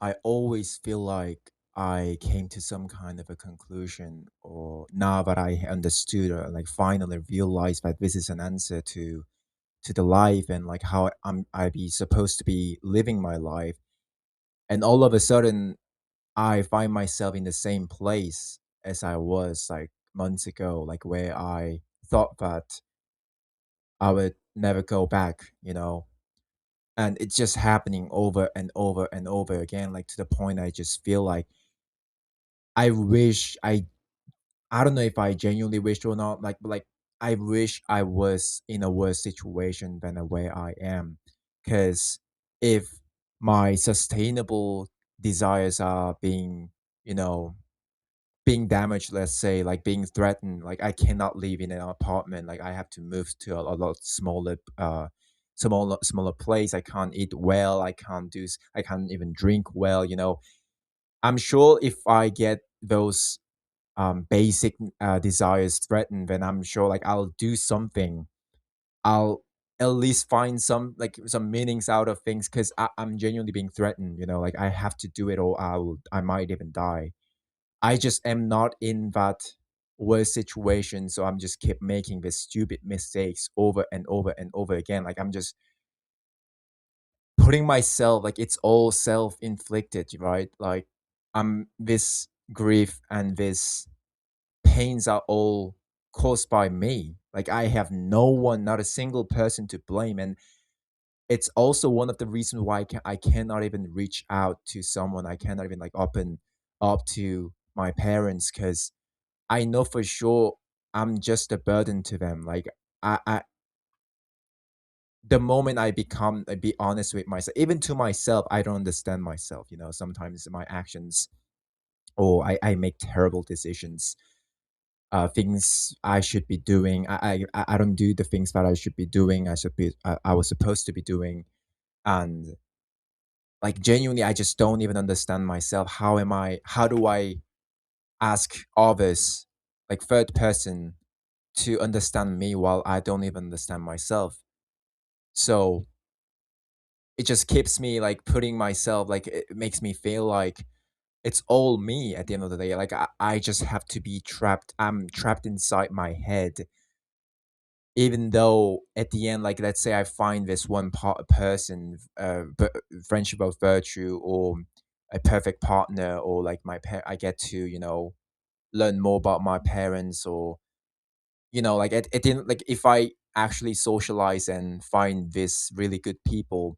I always feel like I came to some kind of a conclusion, or now that I understood, or like finally realized that this is an answer to the life, and like how I be supposed to be living my life. And all of a sudden I find myself in the same place as I was like months ago, like where I thought that I would never go back, and it's just happening over and over and over again, like to the point I just feel like I wish I don't know if I genuinely wish or not, like I wish I was in a worse situation than the way I am. Cause if my sustainable desires are being, you know, being damaged, let's say, like being threatened, like I cannot live in an apartment, like I have to move to a lot smaller smaller place. I can't eat well, I can't even drink well. I'm sure if I get those basic desires threatened, then I'm sure like I'll do something. I'll at least find some meanings out of things because I'm genuinely being threatened. Like I have to do it or I might even die. I just am not in that worst situation, so I'm just keep making these stupid mistakes over and over and over again. Like I'm just putting myself like it's all self-inflicted, right? Like I'm this grief and this pains are all caused by me. Like I have no one, not a single person to blame, and it's also one of the reasons why I cannot even reach out to someone. I cannot even like open up to my parents because I know for sure I'm just a burden to them. Like I the moment I become be honest with myself, even to myself, I don't understand myself. Sometimes my actions or I make terrible decisions, things I should be doing. I don't do the things that I should be doing. I was supposed to be doing, and like genuinely, I just don't even understand myself. How am I? How do I ask others, like third person, to understand me while I don't even understand myself? So it just keeps me like putting myself like it makes me feel like it's all me at the end of the day. Like I just have to be trapped. I'm trapped inside my head, even though at the end, like let's say I find this one person, friendship of virtue, or a perfect partner, or like I get to learn more about my parents, or like at the end, like if I actually socialize and find this really good people,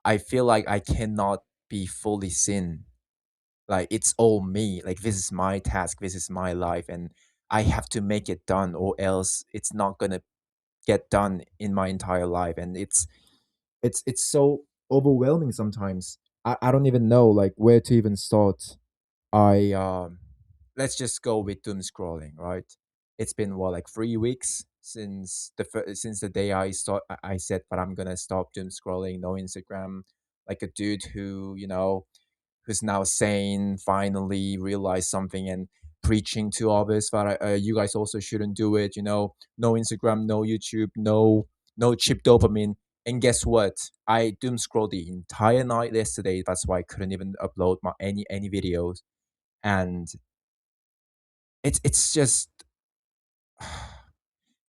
I feel like I cannot be fully seen. Like it's all me. Like this is my task, this is my life, and I have to make it done, or else it's not gonna get done in my entire life. And it's so overwhelming sometimes. I don't even know like where to even start. I Let's just go with doom scrolling, right? It's been what, like 3 weeks since since the day I said that I'm gonna stop doom scrolling, no Instagram. Like a dude who's now sane, finally realized something and preaching to others that you guys also shouldn't do it. No Instagram, no YouTube, no cheap dopamine. And guess what? I doom scrolled the entire night yesterday. That's why I couldn't even upload my any videos. And it's just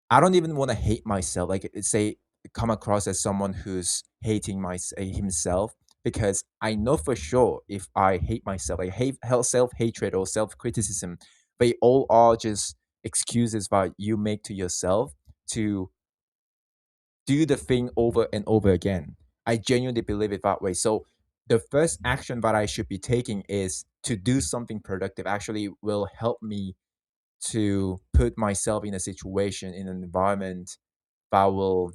I don't even want to hate myself. Like say come across as someone who's hating himself, because I know for sure if I hate myself, like self hatred or self criticism, they all are just excuses that you make to yourself to do the thing over and over again. I genuinely believe it that way. So the first action that I should be taking is to do something productive. Actually, will help me to put myself in a situation, in an environment that will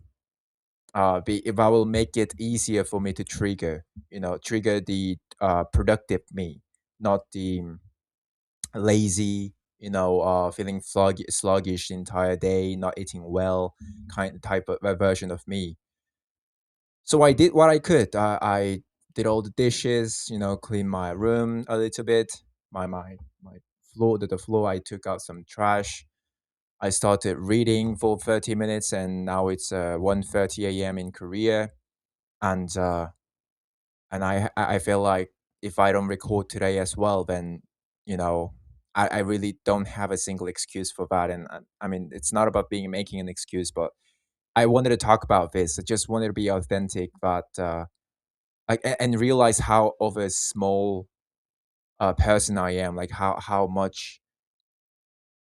that will make it easier for me to trigger the productive me, not the lazy, feeling sluggish the entire day, not eating well, kind type of version of me. So I did what I could. I did all the dishes, clean my room a little bit, my floor, the floor. I took out some trash. I started reading for 30 minutes, and now it's 1:30 a.m. in Korea. And and I feel like if I don't record today as well, then you know I really don't have a single excuse for that. And I mean, it's not about being making an excuse, but I wanted to talk about this. I just wanted to be authentic, but like and realize how of a small person I am, like how much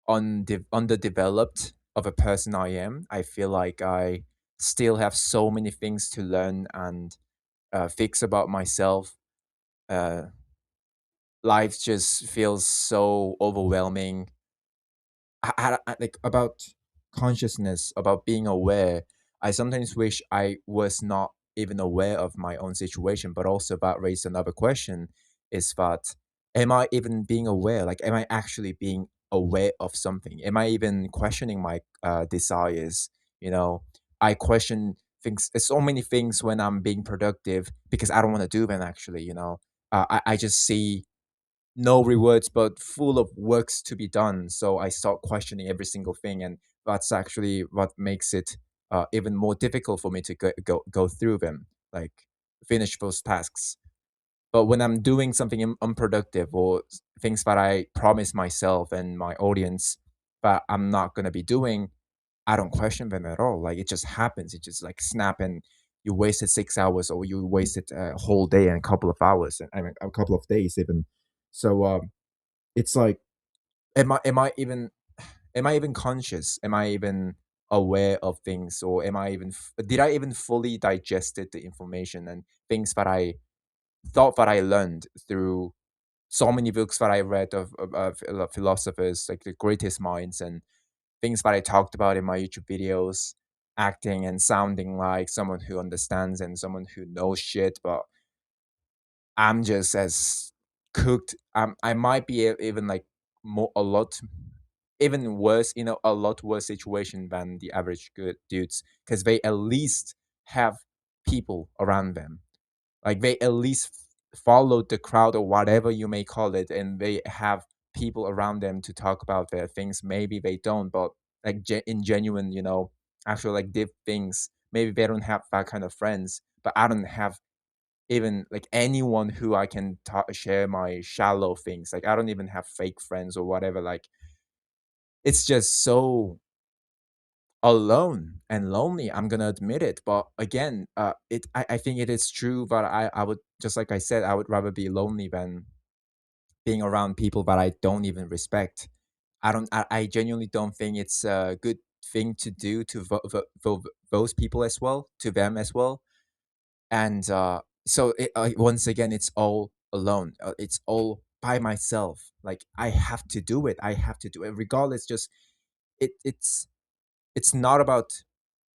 underdeveloped of a person I am. I feel like I still have so many things to learn and fix about myself. Uh, Life just feels so overwhelming. Like about consciousness, about being aware. I sometimes wish I was not even aware of my own situation, but also that raised another question: is that am I even being aware? Like, am I actually being aware of something? Am I even questioning my desires? You know, I question things. There's so many things when I'm being productive because I don't want to do them. Actually, I just see no rewards, but full of works to be done. So I start questioning every single thing, and that's actually what makes it even more difficult for me to go through them, like finish those tasks. But when I'm doing something unproductive or things that I promise myself and my audience that I'm not gonna be doing, I don't question them at all. Like it just happens. It just like snap and you wasted 6 hours or you wasted a whole day and a couple of hours. And I mean a couple of days even. So it's like, am I even conscious? Am I even aware of things, or am I even did I even fully digested the information and things that I thought that I learned through so many books that I read of philosophers, like the greatest minds, and things that I talked about in my YouTube videos, acting and sounding like someone who understands and someone who knows shit, but I'm just as cooked. I might be even like more a lot even worse, a lot worse situation than the average good dudes because they at least have people around them. Like they at least follow the crowd or whatever you may call it, and they have people around them to talk about their things. Maybe they don't, but like in genuine, actual like deep things. Maybe they don't have that kind of friends, but I don't have even like anyone who I can share my shallow things. Like I don't even have fake friends or whatever. Like it's just so alone and lonely. I'm gonna admit it, but again, I think it is true. But I would just like I said, I would rather be lonely than being around people that I don't even respect. I genuinely don't think it's a good thing to do to those people as well, to them as well. And so once again it's all alone, it's all by myself. Like I have to do it, I have to do it regardless. Just it's it's not about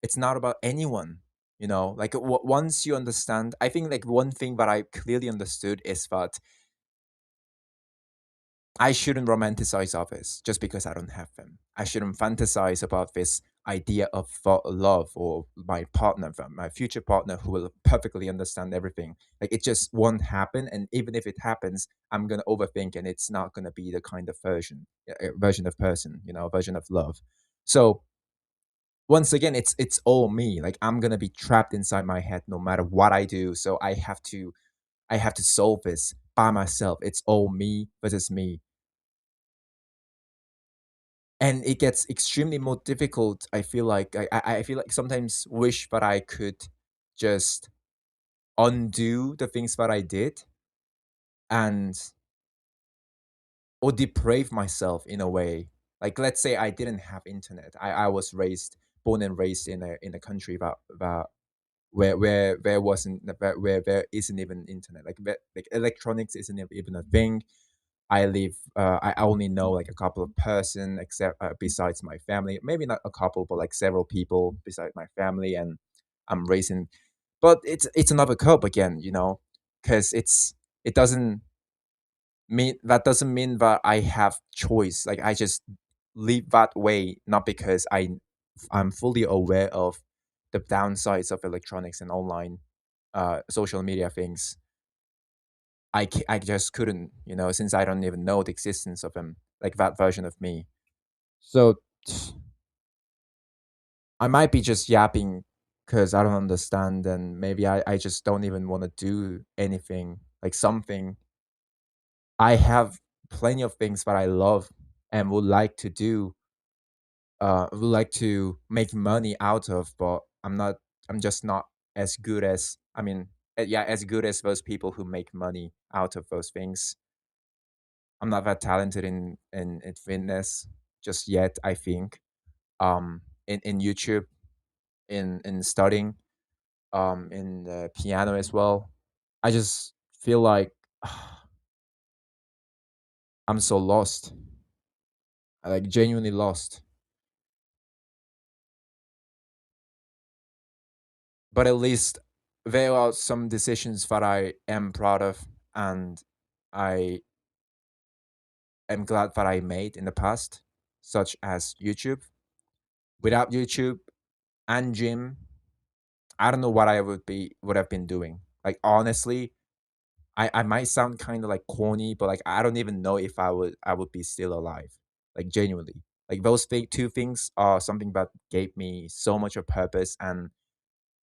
it's not about anyone, like once you understand. I think like one thing that I clearly understood is that I shouldn't romanticize others just because I don't have them. I shouldn't fantasize about this idea of love or my partner, my future partner who will perfectly understand everything. Like it just won't happen. And even if it happens, I'm gonna overthink, and it's not gonna be the kind of version of person, version of love. So once again, it's all me. Like I'm gonna be trapped inside my head no matter what I do. So I have to solve this by myself. It's all me versus me, and it gets extremely more difficult. I feel like I feel like sometimes wish that I could just undo the things that I did and or deprave myself in a way. Like let's say I didn't have internet. I was born and raised in a country that where there wasn't where there isn't even internet. Like electronics isn't even a thing. I only know like a couple of person except besides my family, maybe not a couple, but like several people besides my family, and I'm raising. But it's another cup again, because it doesn't mean that I have choice. Like I just live that way, not because I'm fully aware of the downsides of electronics and online social media things. I just couldn't, since I don't even know the existence of him, like that version of me. So I might be just yapping because I don't understand, and maybe I just don't even want to do anything like something. I have plenty of things that I love and would like to do, would like to make money out of, but I'm just not as good as, I mean, yeah, as good as those people who make money out of those things. I'm not that talented in fitness just yet, I think. In YouTube, in studying, in piano as well. I just feel like I'm so lost, like genuinely lost. But at least there are some decisions that I am proud of, and I am glad that I made in the past, such as YouTube. Without YouTube and gym, I don't know what I would have been doing. Like honestly, I might sound kind of like corny, but like I don't even know if I would be still alive. Like genuinely. Like those two things are something that gave me so much of purpose and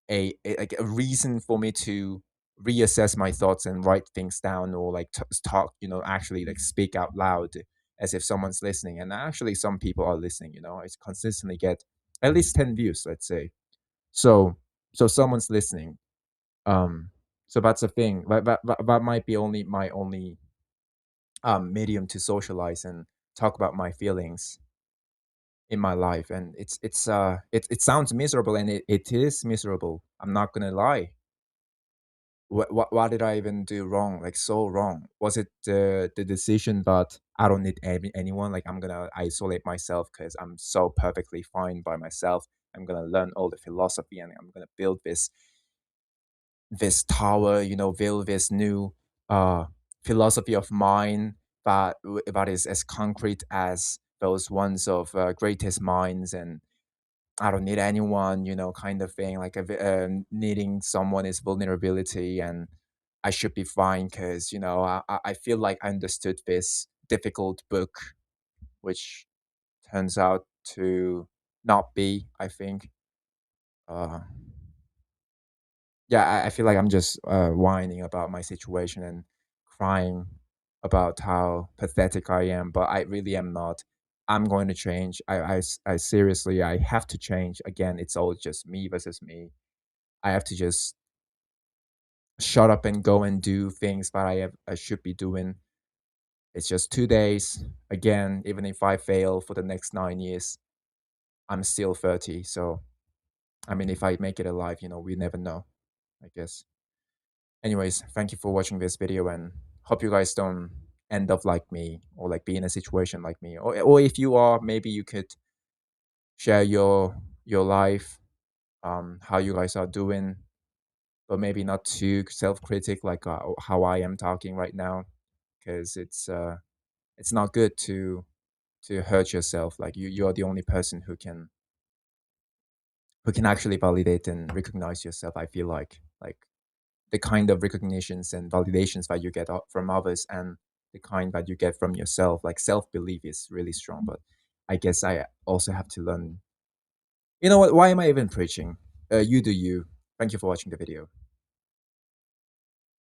like a reason for me to reassess my thoughts and write things down, or like talk, actually like speak out loud as if someone's listening. And actually some people are listening, I consistently get at least 10 views, let's say. So someone's listening. um so that's the thing. That might be only my only medium to socialize and talk about my feelings in my life. And it sounds miserable, and it is miserable, I'm not gonna lie. What did I even do wrong? Like so wrong? Was it the decision that I don't need anyone? Like I'm gonna isolate myself because I'm so perfectly fine by myself. I'm gonna learn all the philosophy, and I'm gonna build this tower. Build this new uh philosophy of mine that is as concrete as those ones of greatest minds, and I don't need anyone, kind of thing. Like needing someone is vulnerability, and I should be fine because I feel like I understood this difficult book, which turns out to not be. I think, uh, yeah, I feel like I'm just whining about my situation and crying about how pathetic I am, but I really am not. I'm going to change. I seriously, I have to change. Again, it's all just me versus me. I have to just shut up and go and do things that I should be doing. It's just 2 days. Again, even if I fail for the next 9 years, I'm still 30. So, I mean, if I make it alive, we never know, I guess. Anyways, thank you for watching this video, and hope you guys don't end up like me, or like be in a situation like me. Or if you are, maybe you could share your life, how you guys are doing, but maybe not too self-critic like how I am talking right now, because it's not good to hurt yourself. Like you're the only person who can actually validate and recognize yourself. I feel like the kind of recognitions and validations that you get from others, and the kind that you get from yourself, like self-belief is really strong. But I guess I also have to learn. You know what? Why am I even preaching? You do you. Thank you for watching the video.